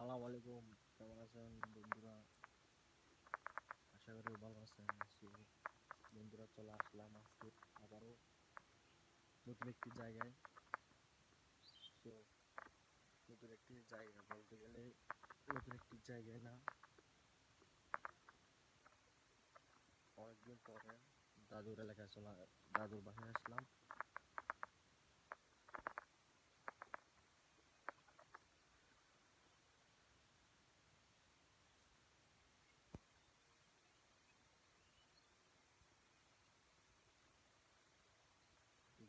আসসালামু আলাইকুম। কেমন আছেন বন্ধুরা? আশা করি ভালো আছেন। বন্ধুরা, চলে আসলাম আজকে আবারও নতুন একটি জায়গায়। সো নতুন একটি জায়গা বলতে গেলে নতুন একটি জায়গায় না, অনেকদিন পরে দাদুর এলাকায় দাদুর বাসায় আসলাম।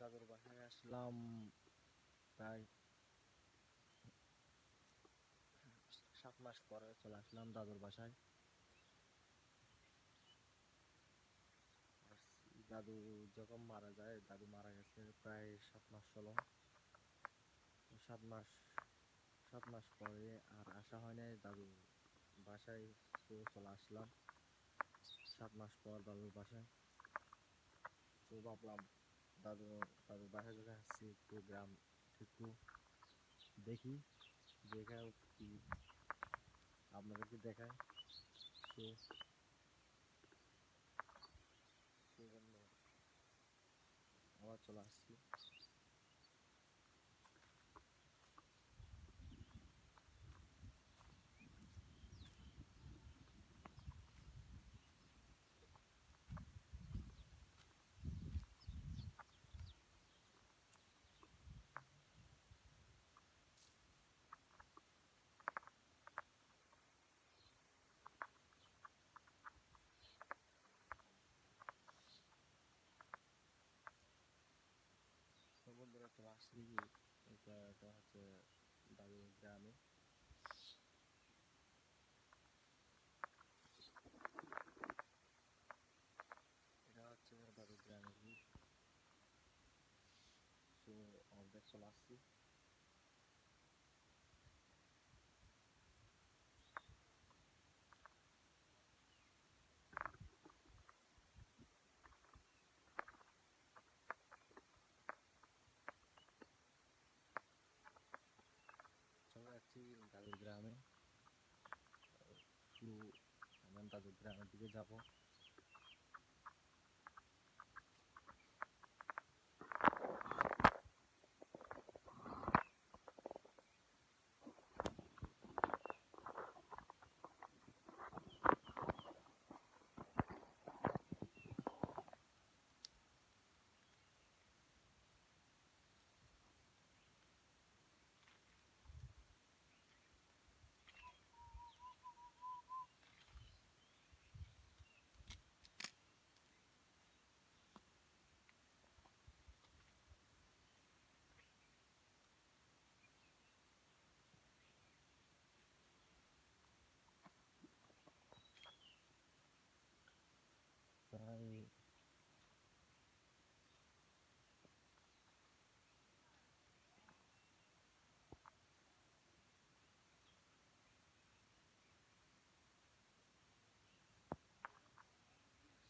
দাদুর বাসায় আসলাম প্রায় 7 মাস পরে চলে আসলাম দাদুর বাসায়। দাদু যখন মারা যায়, দাদু মারা গেছে প্রায় 7 মাস হলো। 7 মাস 7 মাস পরে আর আসা হয় নাই দাদু বাসায়। তো চলে আসলাম 7 মাস পর দাদুর বাসায়। তো ভাবলাম দাদু দাদুর বাসায় যখন আসছি একটু গ্রাম একটু দেখি, দেখে কি আপনাদেরকে দেখায়। তো সেই জন্য আবার চলে আসছি। তো বন্ধুরা, চলে আসছি। এটা হচ্ছে দাদুর গ্রামে। এটা হচ্ছে দাদুর গ্রামের ভিউ। তো অলরেডি চলে আসছি। চলে যাচ্ছি দাদুর গ্রামে। তো এখন দাদুর গ্রামের দিকে যাব। প্রায়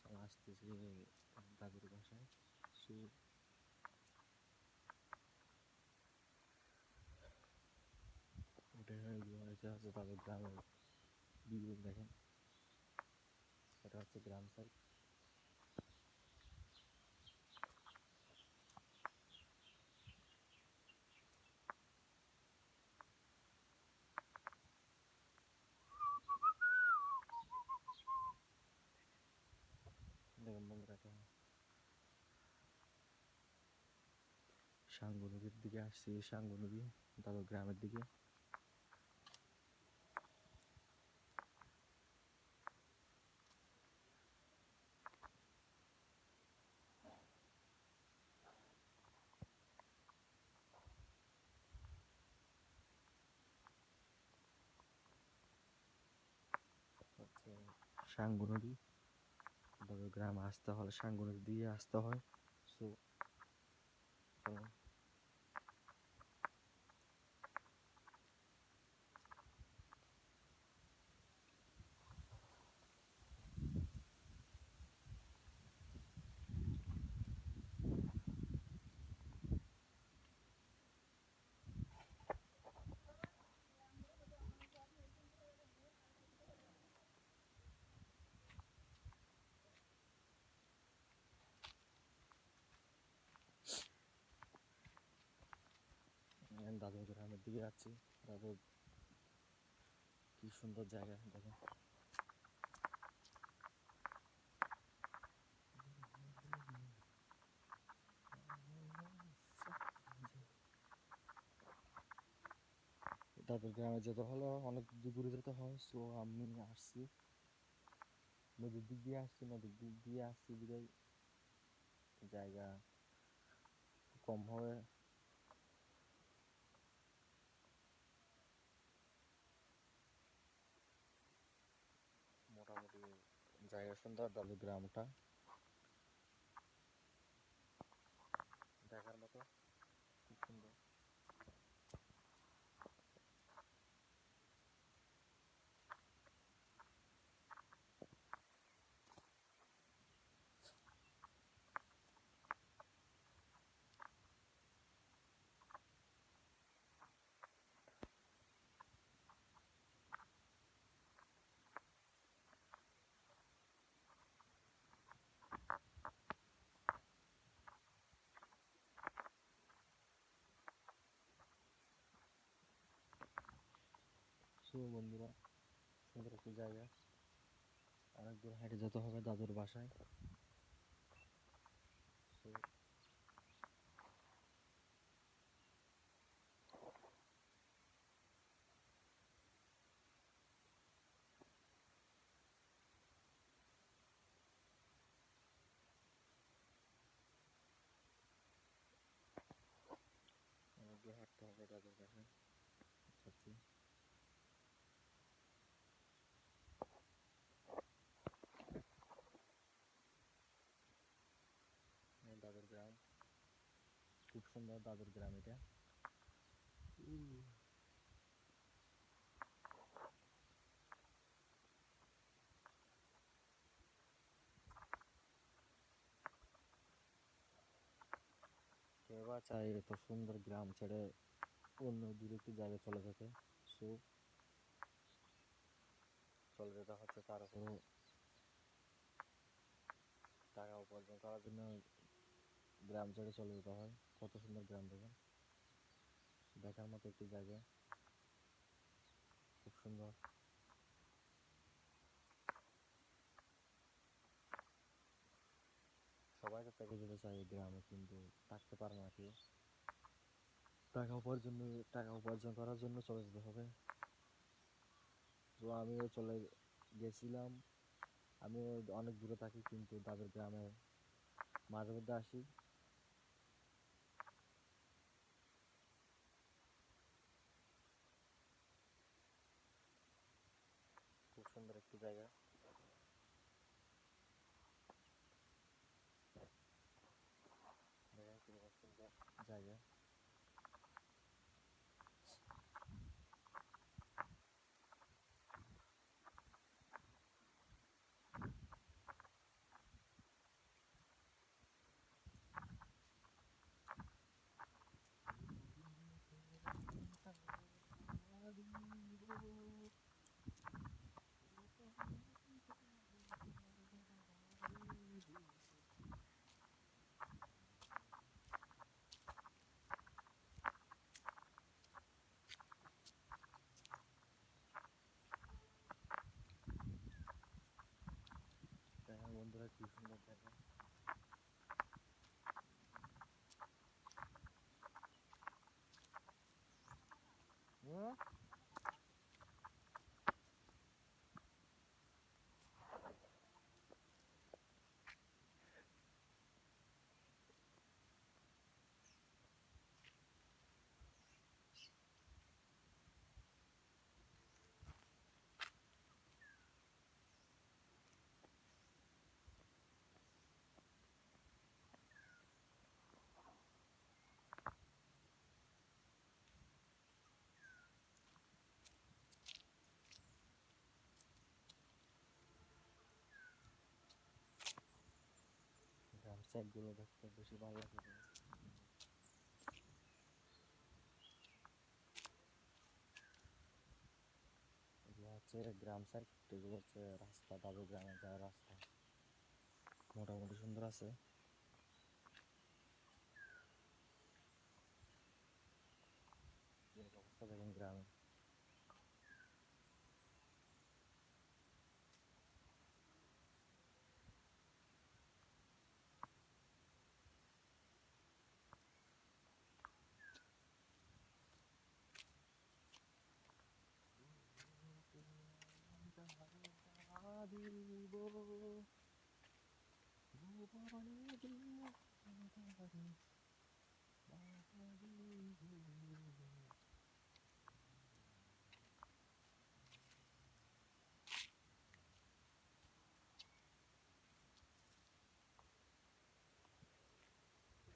চলে আসতেছি দাদুর বাসায়। সো এটা হচ্ছে তাদের গ্রামের ভিউ। দেখেন, এটা হচ্ছে গ্রাম সাইড। দেখেন বন্ধুরা, এটা সাঙ্গু নদীর দিকে আসছি। সাঙ্গু নদী দাদুর গ্রামের দিকে। হচ্ছে সাঙ্গু নদী। দাদুর গ্রামে আসতে হলে সাঙ্গু নদী দিয়ে আসতে হয়। সো চলো। দাদুর গ্রামের দিকে যাচ্ছি। দাদুর কি সুন্দর জায়গা দেখেন। দাদুর গ্রামে যেতে হলে অনেক দূরে যেতে হয়, সো আমি আসছি নদীর দিক দিয়ে আসছি। নদীর দিক দিয়ে আসছি বিদায় জায়গা কম হবে। মোটামুটি জায়গা সুন্দর, দাদুর গ্রামটা দেখার মতো, খুব সুন্দর। সো বন্ধুরা, সুন্দর একটি জায়গা। অনেক দূর হেঁটে যেতে হবে দাদুর বাসায়। সো অনেক দূর হাঁটতে হবে দাদুর বাসায় যাচ্ছি। দাদুর গ্রাম খুব সুন্দর, দাদুর গ্রাম এটা। কেউ বা চায় এত সুন্দর গ্রাম ছেড়ে অন্য দূরে একটি জায়গায় চলে যেতে, সো চলে যেতে হচ্ছে। তার উপরে টাকা উপার্জন করার জন্য গ্রাম ছেড়ে চলে যেতে হয়। কত সুন্দর গ্রাম দেখেন, দেখার মতো একটি জায়গা, খুব সুন্দর। সবাই তো থেকে যেতে চায় গ্রামে, কিন্তু থাকতে পারে না কেউ। টাকা উপার্জন করার জন্য চলে যেতে হবে। তো আমিও চলে গেছিলাম। আমিও অনেক দূরে থাকি, কিন্তু দাদুর গ্রামে মাঝে মধ্যে আসি। খুব সুন্দর একটি জায়গা, দেখেন কি সুন্দর জায়গা। দেখেন বন্ধুরা, কি সুন্দর জায়গা। গ্রাম সাইড গুলো দেখতে বেশি ভালো লাগে। এগুলো হচ্ছে গ্রাম সাইড, এগুলো হচ্ছে রাস্তা, দাদুর গ্রামে যাওয়ার রাস্তা মোটামুটি সুন্দর আছে। অবস্থা দেখেন গ্রামে।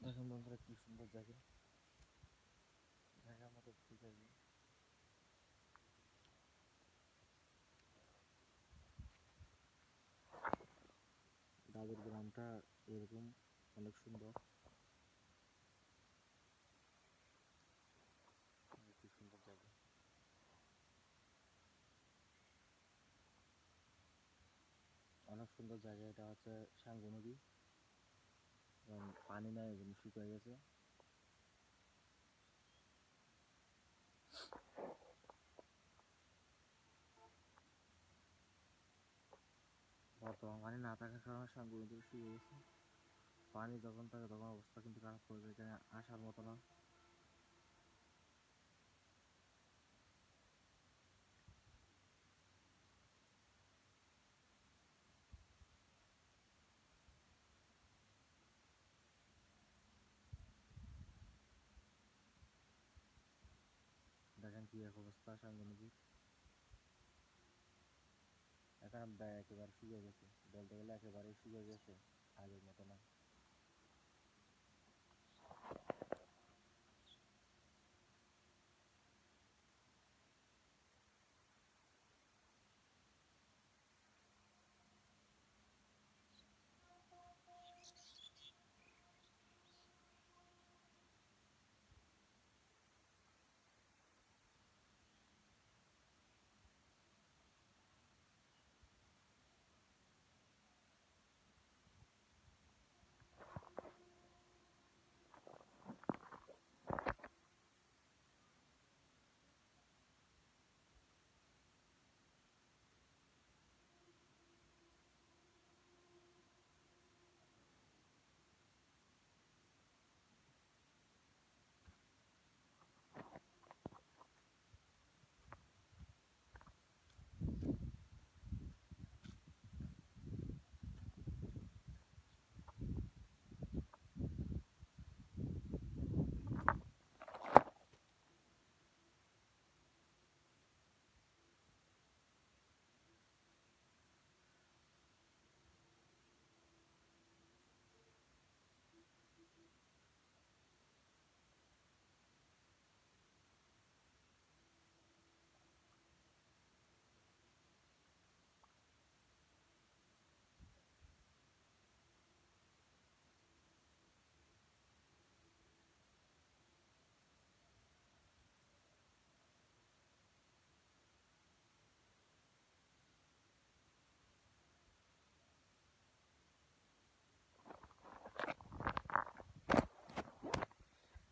দেখেন বন্ধুরা কি সুন্দর জায়গা, জায়গা আমাদের ঠিক আছে। দাদুর গ্রামটা এরকম অনেক সুন্দর, কি সুন্দর জায়গা। অনেক সুন্দর জায়গা। এটা হচ্ছে সাঙ্গু নদী, পানি নাই, এই জন্য শুকিয়ে গেছে। বর্তমান পানি না থাকার কারণে সাঙ্গু নদী শুকিয়ে গেছে। পানি যখন থাকে তখন অবস্থা কিন্তু খারাপ হয়ে যায়, এখানে আসার মতো না। দেখেন কি এক অবস্থা সাঙ্গু নদীর। এখানে একেবারে শুকিয়ে গেছে, বলতে গেলে একেবারেই শুকিয়ে গেছে, আগের মতো না।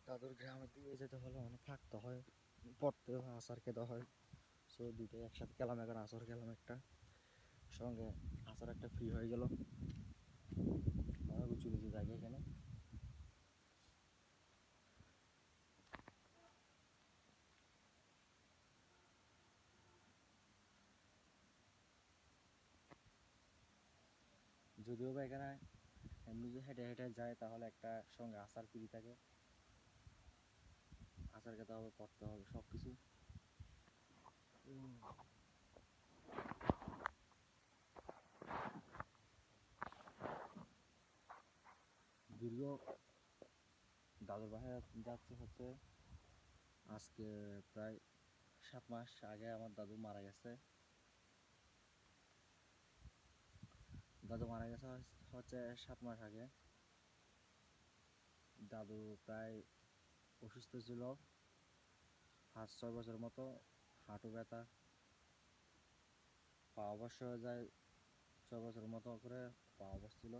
দাদুর গ্রামের দিকে যেতে হলে অনেক হাঁটতে হয়, পড়তে হয়, আচার খেতে হয়। সো দুইটাই একসাথে খেলাম, এখন আচার খেলাম একটা, সঙ্গে আচার একটা ফ্রি হয়ে গেল। অনেক উঁচু নিচু জায়গা এখানে। যদিও বা এখানে এমনি যদি হেঁটে হেঁটে যায় তাহলে একটা সঙ্গে আচার ফ্রি থাকে, আচার খেতে হবে, পড়তে হবে, সব কিছু। দীর্ঘ দাদুর বাসায় যাচ্ছে হচ্ছে আজকে প্রায় 7 মাস আগে আমার দাদু মারা গেছে। দাদু মারা গেছে হচ্ছে 7 মাস আগে। দাদু প্রায় অসুস্থ ছিল 5-6 বছর মতো, হাঁটু ব্যথা, পা অবশ্য হয়ে যায় 6 বছর মতো করে পা অবশ ছিল।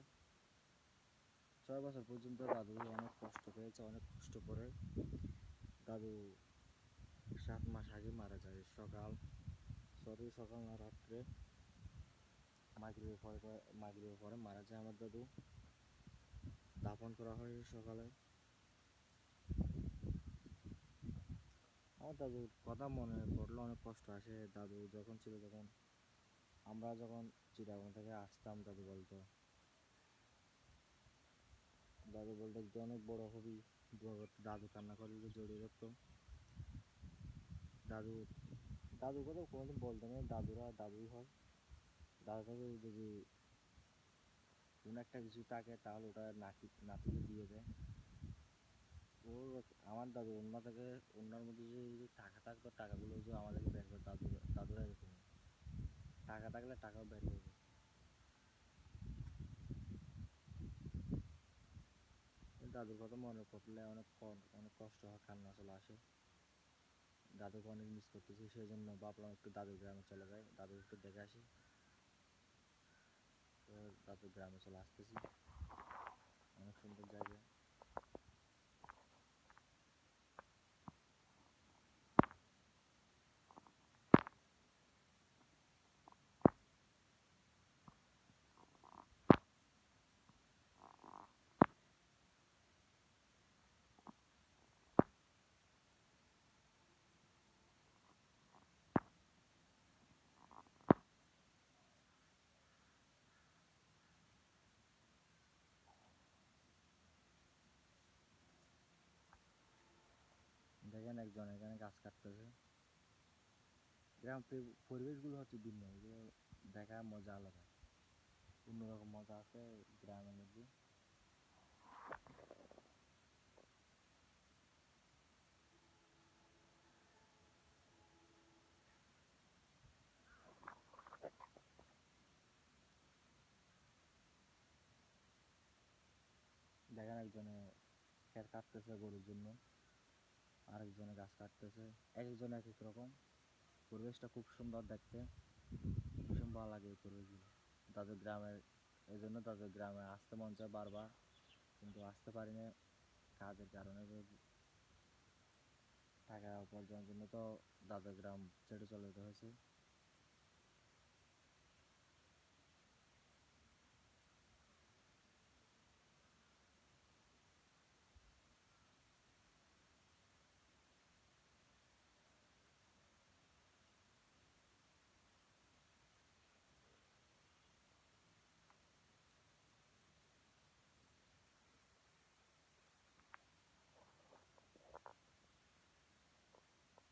6 বছর পর্যন্ত দাদু অনেক কষ্ট পেয়েছে, অনেক কষ্ট করে দাদু 7 মাস আগে মারা যায়। সকাল না রাত্রে মাগরিবের পরে মারা যায় আমার দাদু। দাফন করা হয় সকালে। আমার দাদুর কথা মনে পড়লে অনেক কষ্ট আসে। দাদু যখন ছিল, আমরা যখন চিটাগাং থেকে আসতাম, দাদু বলতো তুই অনেক বড় হবি, দোয়া করতো। দাদু কান্না করে জড়িয়ে ধরতো। দাদু দাদুর কথা কোনোদিন বলতো না, দাদুরা দাদুই হয়। দাদু থেকে যদি কোনো একটা কিছু থাকে তাহলে ওটা নাতিকে দিয়ে দেয়। ও আমার দাদু ওনার মধ্যে যদি টাকা থাকতো, টাকাগুলো যে আমাদেরকে বের করে, দাদুরা এরকম টাকা থাকলে টাকাও বের করবে। দাদুর কথা মনে পড়লে অনেক কষ্ট হয়, কান্না চলে আসে। দাদুকে অনেক মিস করতেছি, সেই জন্য ভাবলাম একটু দাদুর গ্রামে চলে যাই, দাদু একটু দেখে আসি। তো দাদুর গ্রামে চলে আসতেছি, অনেক সুন্দর জায়গা। দেখেন একজন এখানে গাছ কাটতেছে। গ্রাম পরিবেশগুলো হচ্ছে ভিন্ন, এগুলো দেখার মজা আলাদা, অন্যরকম মজা আছে গ্রামের মধ্যে। দেখেন একজনে খের কাটতেছে গরুর জন্য, আরেকজনে গাছ কাটতেছে। এক একজন এক এক রকম। পরিবেশটা খুব সুন্দর দেখতে, ভীষণ ভালো লাগে এই পরিবেশগুলো। তাদের গ্রামের এই জন্য তাদের গ্রামে আসতে মন চায় বারবার, কিন্তু আসতে পারি না কাজের কারণে। টাকা উপার্জনের জন্য তো দাদের গ্রাম ছেড়ে চলে যেতে হয়েছে।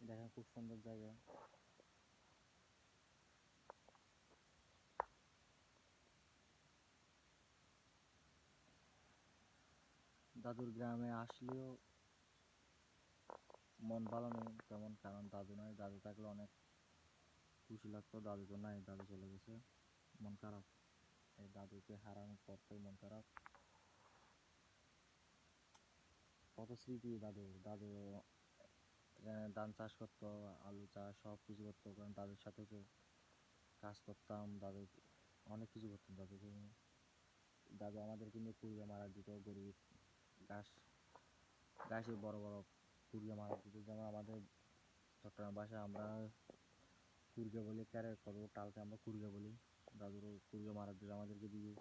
দেখেন খুব সুন্দর জায়গা। দাদুর গ্রামে আসলেও মন ভালো নেই তেমন, কারণ দাদু নাই। দাদু থাকলে অনেক খুশি লাগতো, দাদু তো নাই, দাদু চলে গেছে, মন খারাপ। এই দাদুকে হারানোর পর থেকে মন খারাপ। কত স্মৃতি দাদুর। দাদু এখানে ধান চাষ করতো, আলু চাষ সব কিছু করতো, কারণ দাদুর সাথে তো কাজ করতাম। দাদু অনেক কিছু করতাম দাদুকে নিয়ে। দাদু আমাদেরকে নিয়ে কুড়িয়ে মারা দিত, গরু ঘাস ঘাসে বড় বড় কুড়িয়ে মারা দিত। যেমন আমাদের চট্টগ্রাম ভাষায় আমরা কুড়িয়ে বলি, ক্যারে কত টালকে আমরা কুড়িয়ে বলি। দাদুরও কুড়িয়ে মারা দিত আমাদেরকে দিয়ে।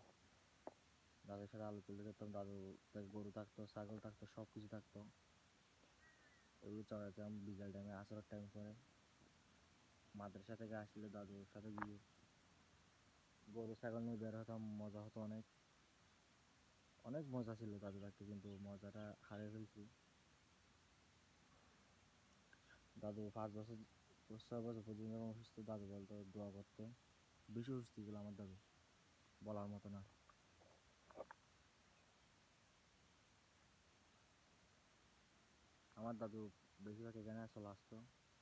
দাদুর সাথে আলু তুলতে যেতাম, দাদু গরু থাকতো, ছাগল থাকতো, সব কিছু থাকতো। এগুলো চড়াতাম বিকাল টাইমে, আসরের টাইম করে মাদ্রাসা থেকে আসলে দাদুর সাথে গিয়ে গরু ছাগল নিয়ে বের হতাম, মজা হতো অনেক। অনেক মজা ছিল দাদু থাকতে, কিন্তু মজাটা হারিয়ে ফেলছি। দাদু 5 বছর 6 বছর পর্যন্ত যখন অসুস্থ, দাদু বলতো দোয়া করতে। বেশি অসুস্থ ছিল আমার দাদু, বলার মতো না। আমার দাদু বেশিরভাগ এখানে চলে আসতো।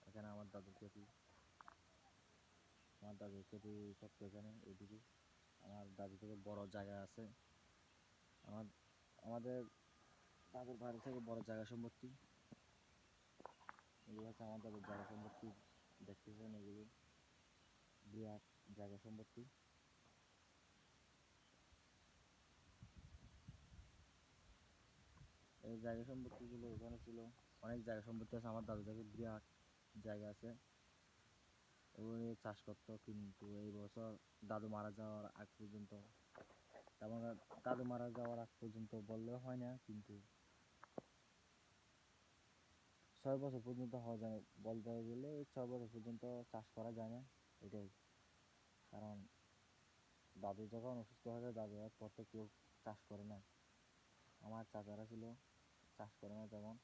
এখানে আমার দাদু খেতি করতো এখানে এদিকে। আমার দাদু থেকে বড় জায়গা আছে। আমার আমাদের দাদুর বাড়ি থেকে বড় জায়গা সম্পত্তি। এগুলো হচ্ছে আমার দাদুর জায়গা সম্পত্তি, দেখতেছেন এগুলো বিরাট জায়গা সম্পত্তি। এই জায়গা সম্পত্তিগুলো এখানে ছিল। অনেক জায়গা সম্পত্তি আছে আমার দাদু থেকে বিরাট। জায়গা আছে, ওখানে চাষ করতো। কিন্তু এই বছর দাদু মারা যাওয়ার আগ পর্যন্ত তেমন দাদু মারা যাওয়ার আগ পর্যন্ত বললেও হয় না, কিন্তু 6 বছর পর্যন্ত হওয়া যায়, বলতে গেলে 6 বছর পর্যন্ত চাষ করা যায় না। এটাই কারণ দাদু যখন অসুস্থ হয়ে যায়, দাদু পর থেকে কেউ চাষ করে না। আমার চাচারা ছিল, চাষ করে না তেমন,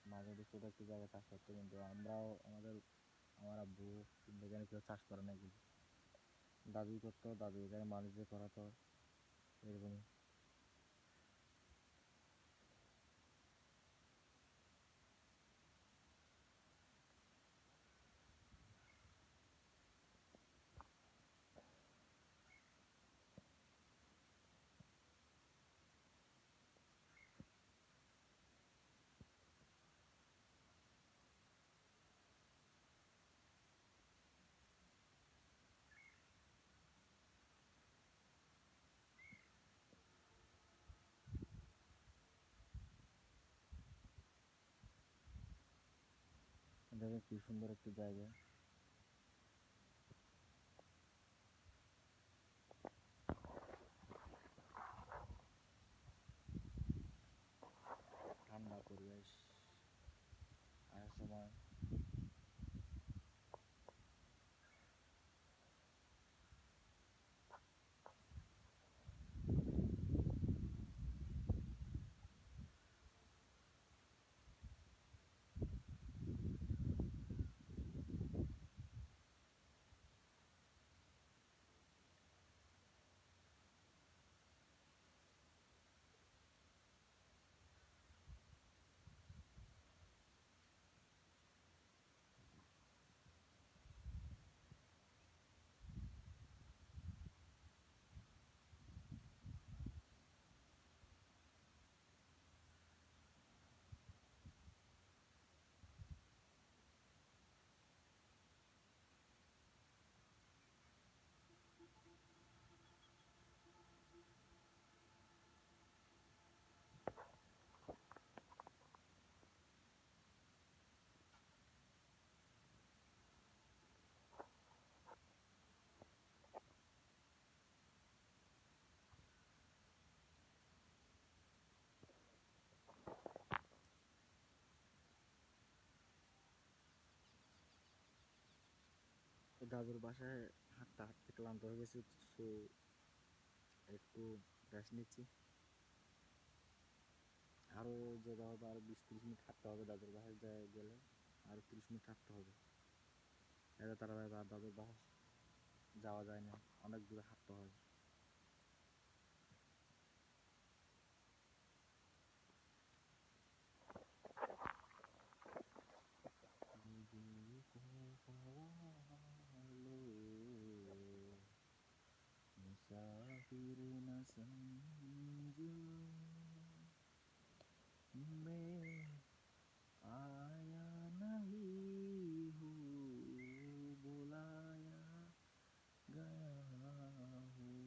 মাঝে মধ্যে ছোটো একটু জায়গায় চাষ করতো, কিন্তু আমরাও আমার আব্বু কিন্তু এখানে কেউ চাষ করে না এগুলো। দাদুই করতো, দাদু এখানে মানুষদের করাতো, এরকমই। দেখেন কি সুন্দর একটি জায়গা। ঠান্ডা পরিবেশ, আসার সময় দাদুর বাসায় হাঁটতে হাঁটতে ক্লান্ত হয়ে গেছে, তো একটু রেস্ট নিচ্ছি। আরও যেতে হবে, আরও 20-30 মিনিট হাঁটতে হবে দাদুর বাসায় গেলে, আরও 30 মিনিট হাঁটতে হবে। এত তাড়াতাড়ি দাদুর বাসা যাওয়া যায় না, অনেক দূরে হাঁটতে হয়। मुसाफिर न समझो मैं आया नहीं हूँ, बुलाया गया हूँ।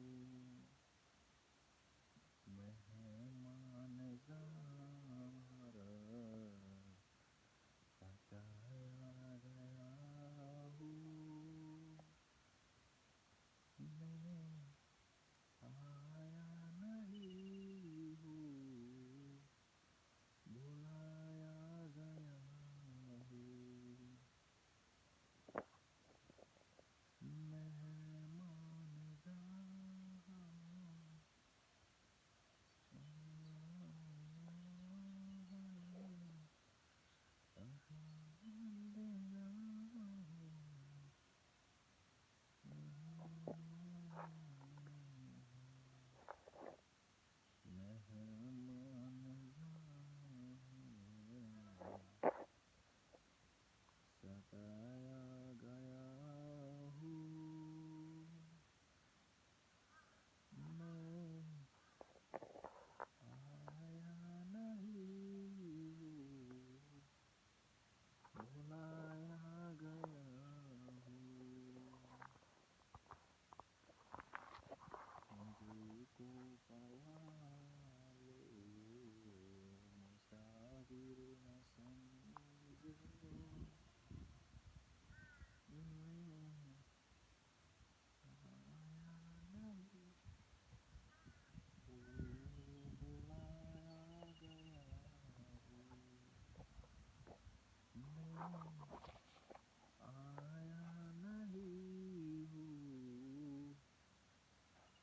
आया नहीं हूँ,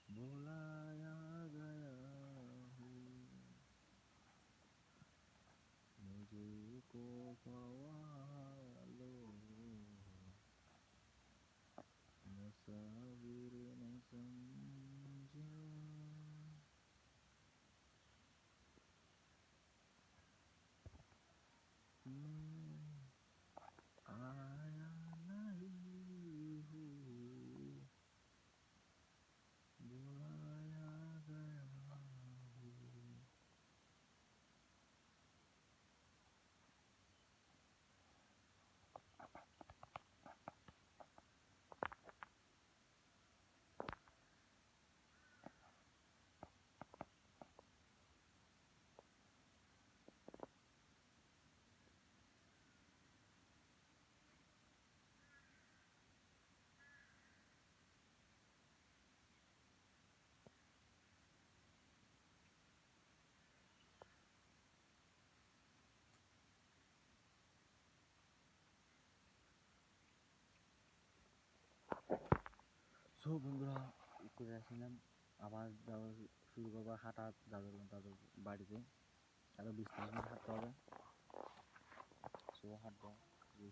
बुलाया गया हूँ, मुझको ख्वालो, मुसाफिर न समझो। मैं आया नहीं हूँ, बुलाया गया हूँ। সো বন্ধুরা, একটু রেস্ট নিলাম, আবার যাওয়া শুরু করবো হাঁটা দাদুর বাড়িতে। আরও 20-30 মিনিট হাঁটতে হবে। সো হাঁটবো,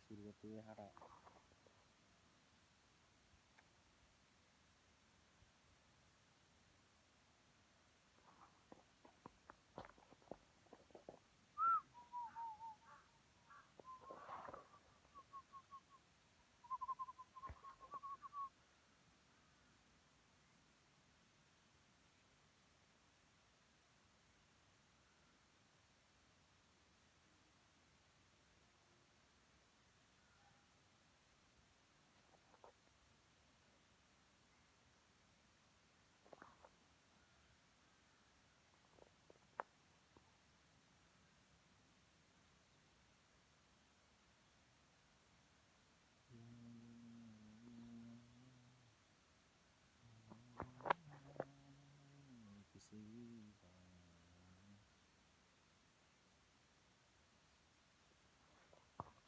শুরু করতে হবে হাঁটা।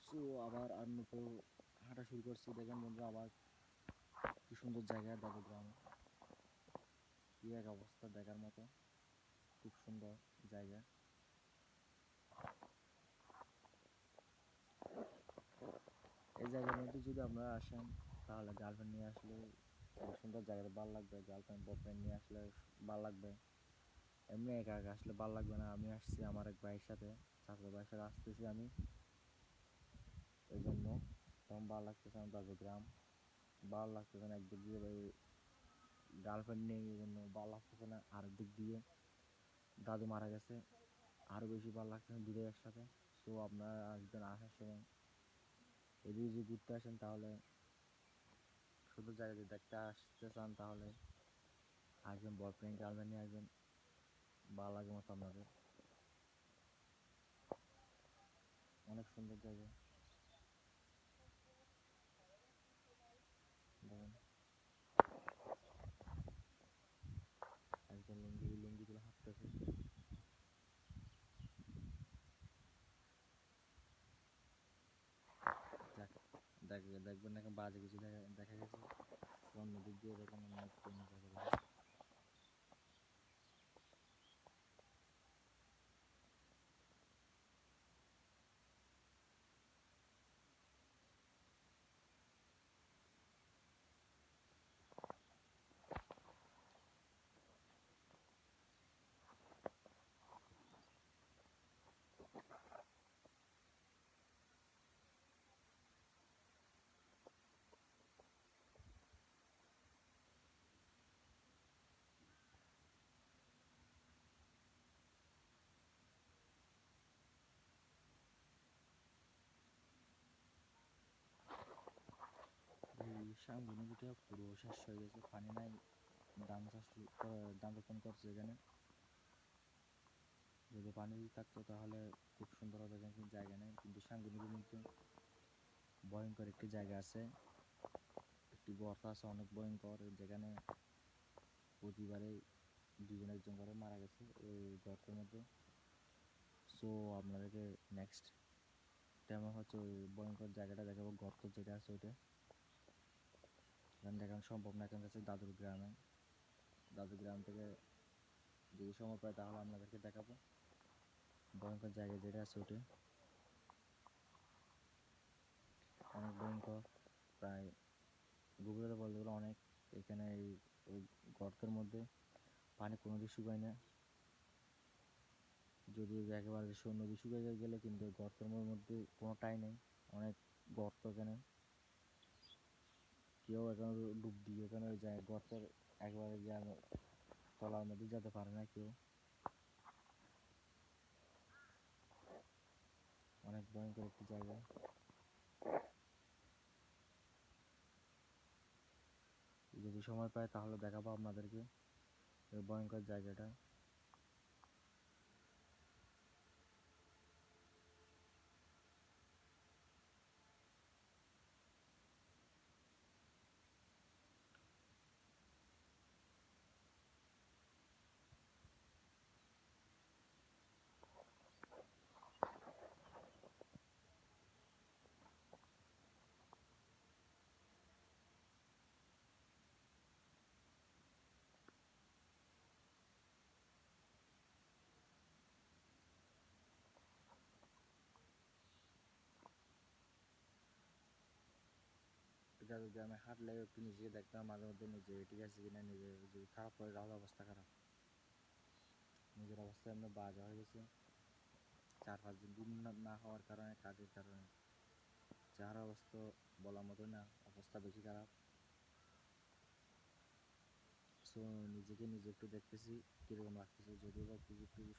সো আবার তো হাঁটা শুরু করছি। দেখেন বন্ধুরা, আবার কি সুন্দর জায়গা দাদু গ্রাম, কি এক অবস্থা দেখার মতো, খুব সুন্দর জায়গা। এই জায়গার মধ্যে যদি আপনারা আসেন তাহলে গার্লফ্রেন্ড নিয়ে আসলে সুন্দর জায়গাতে ভালো লাগবে, গার্লফ্রেন্ড বয়ফ্রেন্ড নিয়ে আসলে ভালো লাগবে। এমনি একা একা আসলে ভালো লাগবে না। আমি আসছি আমার এক ভাইয়ের সাথে, চাচাতো ভাইয়ের সাথে আসতেছি আমি, এই জন্য তখন ভালো লাগতেছে আমার দাদু গ্রাম। ভালো লাগতেছে না একদিক দিয়ে ভাই, গার্লফ্রেন্ড নেই এই জন্য ভালো লাগতেছে না। আর দিক দিয়ে দাদু মারা গেছে, আরও বেশি ভালো লাগতেছে দূরে একসাথে। সো আপনারা আসবেন, আসার সময় এদিকে যদি ঘুরতে আসেন তাহলে সুন্দর জায়গা যদি দেখতে আসতে চান তাহলে আসবেন, বয়ফ্রেন্ড গার্লফ্রেন্ড নিয়ে আসবেন, ভালো লাগে মতো আপনাদের। অনেক সুন্দর জায়গা দেখেন, একজন লুঙ্গি তুলে হাঁটতেছে। দেখবেন না বাজে কিছু দেখা গেছে, অন্য দিক দিয়ে দেখেন অনেক ফেমাস জায়গা দেখেন। এই সামনে নদীটা পুরো শেষ হয়ে গেছে, পানি নাই। ধান রোপণ করছে এখানে। যদি পানি থাকতো তাহলে খুব সুন্দর হবে, এখানে কিন্তু জায়গা নেই। কিন্তু সাঙ্গু নদীর মধ্যে ভয়ঙ্কর একটি জায়গা আছে, একটি গর্ত আছে অনেক ভয়ঙ্কর, যেখানে প্রতিবারে দুজন একজন করে মারা গেছে ওই গর্তের মধ্যে। সো আপনাদেরকে নেক্সট তেমন হচ্ছে ওই ভয়ঙ্কর জায়গাটা দেখাবো, গর্ত যেটা আছে ওইটা। এখানে দেখানো সম্ভব না, এখানে আছে দাদুর গ্রামে। দাদুর গ্রাম থেকে যদি সময় পাই তাহলে আপনাদেরকে দেখাবো ভয়ঙ্কর জায়গা যেটা আছে ওইটা। অনেক ভয়ঙ্কর, প্রায় গভীরতা বলতে গেলে অনেক। এখানে এই ওই গর্তের মধ্যে পানি কোনোদিন শুকায় না। যদি একেবারে নদী শুকিয়ে গেলে কিন্তু গর্তের মধ্যে কোনোটাই নেই, অনেক গর্ত এখানে। কেউ এখানে ডুব দিয়ে এখানে যায় গর্তের একবারে তলার মধ্যে যেতে পারে না কেউ। অনেক ভয়ঙ্কর একটি জায়গা। যদি সময় পাই তাহলে দেখাবো আপনাদেরকে ওই ভয়ঙ্কর জায়গাটা। এটা যদি আমি হাঁটলে একটু নিজেকে দেখতাম মাঝে মধ্যে, নিজে ঠিক আছে কিনা, নিজে যদি খারাপ করে তাহলে অবস্থা খারাপ। নিজের অবস্থা এমনি বাজে হয়ে গেছে 4-5 দিন ঘুম না হওয়ার কারণে, কাজের কারণে। যার অবস্থা বলার মতো না, অবস্থা বেশি খারাপ। সো নিজেকে নিজে একটু দেখতেছি কীরকম লাগতেছে। যদিও বা একটু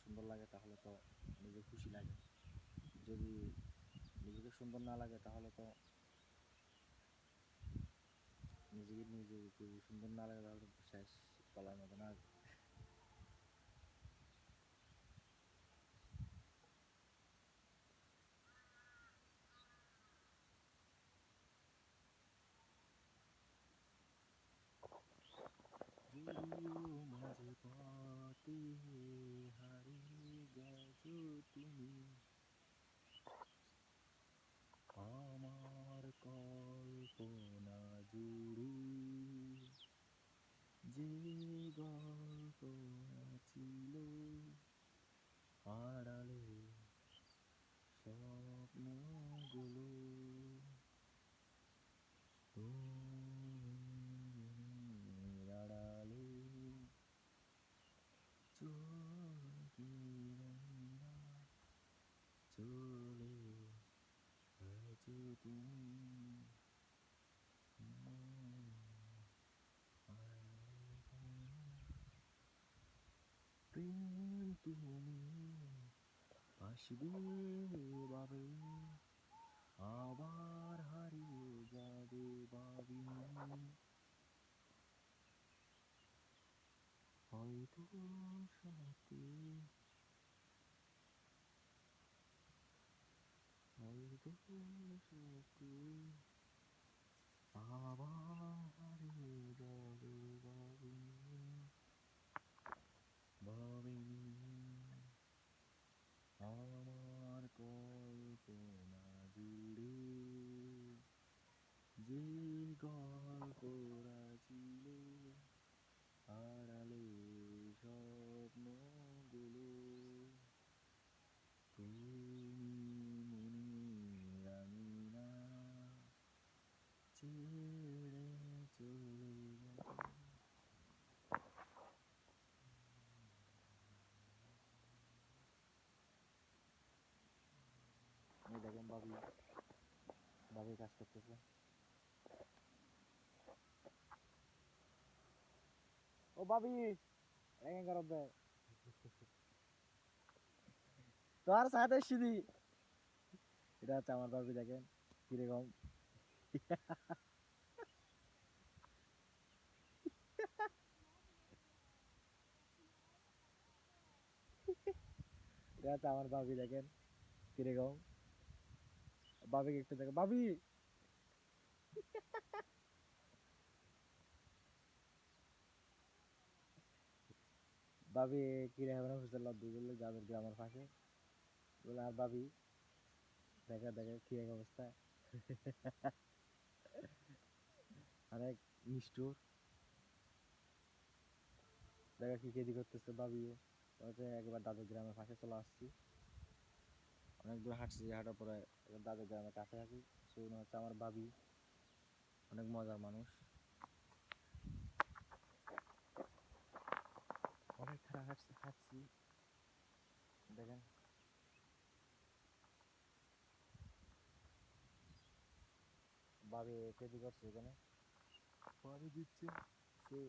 সুন্দর লাগে তাহলে তো নিজে খুশি লাগে, যদি নিজেকে সুন্দর না লাগে তাহলে তো নিজেকে নিজে যদি সুন্দর না লাগে তাহলে তো শেষ, বলার মতো না। যদিও মাঝে পথে হারিয়ে গেছো তুমি, আমার কল্পনা জুড়ে যে গল্প ছিল আড়ালে স্বপ্নগুলো, তুমি মনের আড়ালে চোখে না চলে গেছো তুমি, প্রেম তুমি আসবে ভাবে আবার হারিয়ে যাবে ভাবিনি, হয়তো সত্যি, হয়তো সত্যি আবার হারিয়ে যাবে ভাবিনি, ভাবিনি আমার কল্পনা জুড়ে যে গল্পরা ছিল আড়ালে স্বপ্নগুলো, তুমি মনে রাঙিনা ছেড়ে চলে গেছো। এই দেখেন ভাবি, ভাবি কাজ করতেছে। ও ভাবি রেগে করত দে তোর সাথে সিধি। এটা হচ্ছে আমার ভাবি, দেখেন কিরকম। এটা হচ্ছে আমার ভাবি, দেখেন কিরকম। ভাবিকে একটু দেখো, ভাবি। ভাবি কিরকম বুঝতে লব্ধি করলে যাদের গ্রামের পাশে বলে আর ভাবি দেখা দেখা কি এক অবস্থা। অনেক নিষ্ঠুর। দেখা কি কেদি করতেছে ভাবিও। একবার দাদুর গ্রামের পাশে চলে আসছি। অনেক দূর হাঁটছি, হাঁটার পরে দাদুর গ্রামের কাছাকাছি। সে উনি হচ্ছে আমার ভাবি, অনেক মজার মানুষ। অনেক হাঁটছি হাঁটছি, দেখেন ভাবি কেদি করছে এখানে, পানি দিচ্ছে। সে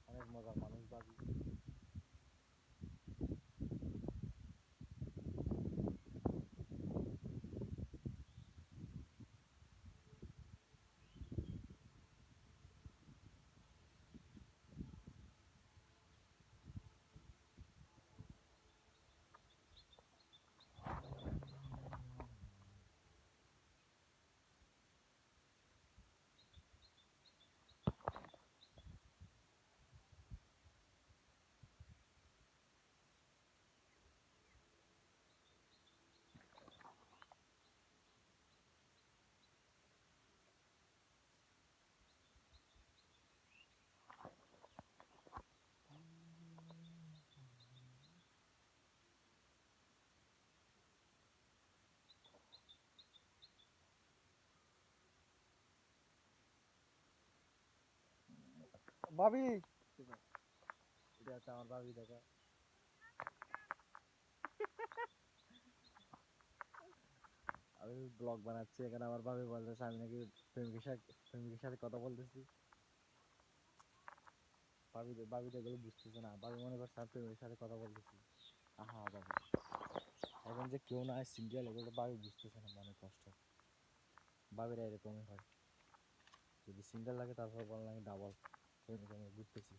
অনেক মজার মানুষ ভাবি। ভাবি, এটা হচ্ছে আমার ভাবি। দেখা আমি ব্লগ বানাচ্ছি এখানে, আমার ভাবি বলতেছে আমি নাকি প্রেমিকের সাথে কথা বলতেছি। ভাবি তো এগুলো বুঝতেছে না, ভাবি মনে করছে আমি প্রেমিকের সাথে কথা বলতেছি। আহা বাবা, এখন যে কেউ না সিঙ্গেল, এগুলো ভাবি বুঝতেছে না, মনে কষ্ট। ভাবিরা এরকমই হয়, যদি সিঙ্গেল লাগে তারপর বললাম আমি ডাবল প্রেমিকের নিয়ে ঘুরতেছি,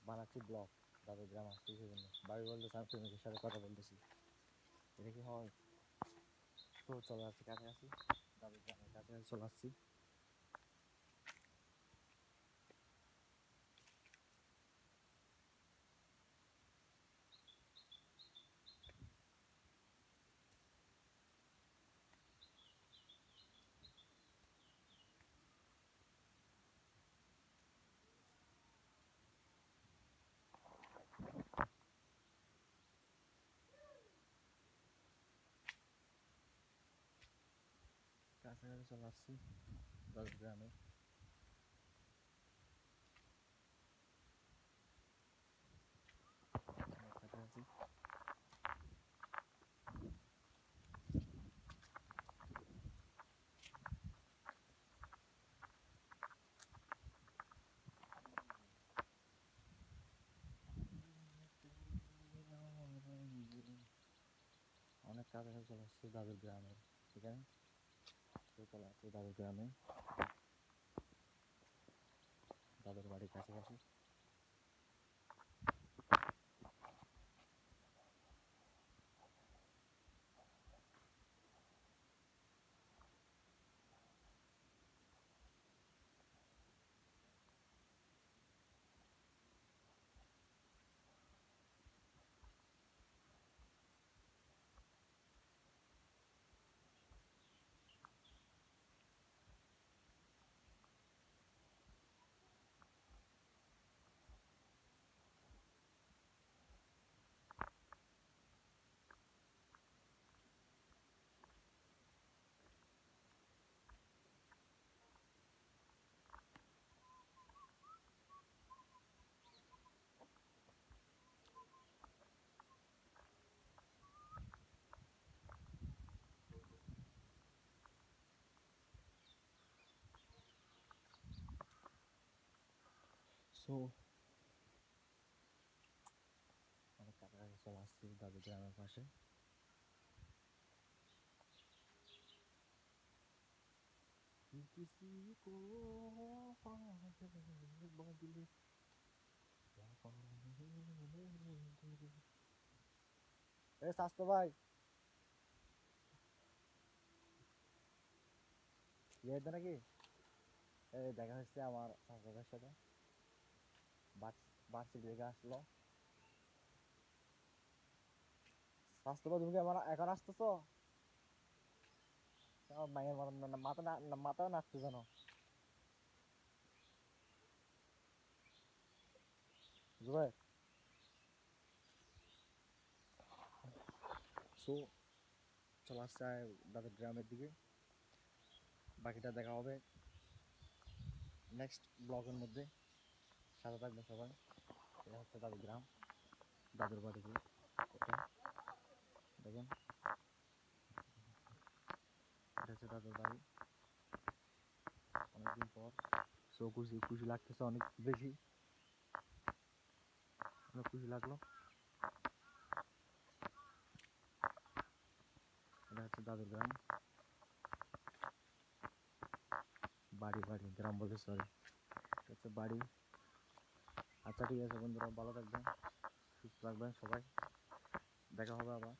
বানাচ্ছি ব্লগ। দাদুর গ্রাম আসছি সেজন্য ভাবি বলতেছে আমি প্রেমিকের সাথে কথা বলতেছি। এটা কি হয়? তো চলে আসছি কাছাকাছি, দাদুর গ্রামের কাছাকাছি চলে আসছি। কাছাকাছি চলে আসছি দাদুর গ্রামে। কাছাকাছি অনেক কাছাকাছি চলে আসছি দাদুর গ্রামে। এখানে তো চলে আসছি দাদুর গ্রামে, দাদুর বাড়ির কাছাকাছি। সো অনেক কাছাকাছি চলে আসছি দাদুর গ্রামের পাশে। किसी को बदले এ স্বাস্থ্য ভাই, ইয়েতে নাকি এই দেখা হচ্ছে আমার স্বাস্থ্যের সাথে, বার্ষিক লেগে আসলো। স্বাস্থ্য তুমি কি এখন আসতেছো? আমার মায়ের মাথাও নাচতে জানো। জুবাই, সো চলে আসছে দাদের গ্রামের দিকে। বাকিটা দেখা হবে নেক্সট ব্লগের মধ্যে। সাথে থাকবে সবাই। এটা হচ্ছে দাদুর গ্রাম, দাদুর বাড়ি। এটা দেখেন, এটা হচ্ছে দাদুর বাড়ি। অনেকদিন পর সো খুশি খুশি লাগতেছে, অনেক বেশি, অনেক খুশি লাগলো। এটা হচ্ছে দাদুর গ্রাম, বাড়ি বাড়ি গ্রাম বলতে সরি, এটা হচ্ছে বাড়ি। আচ্ছা ঠিক আছে বন্ধুরা, ভালো থাকবেন, সুস্থ থাকবেন সবাই, দেখা হবে আবার।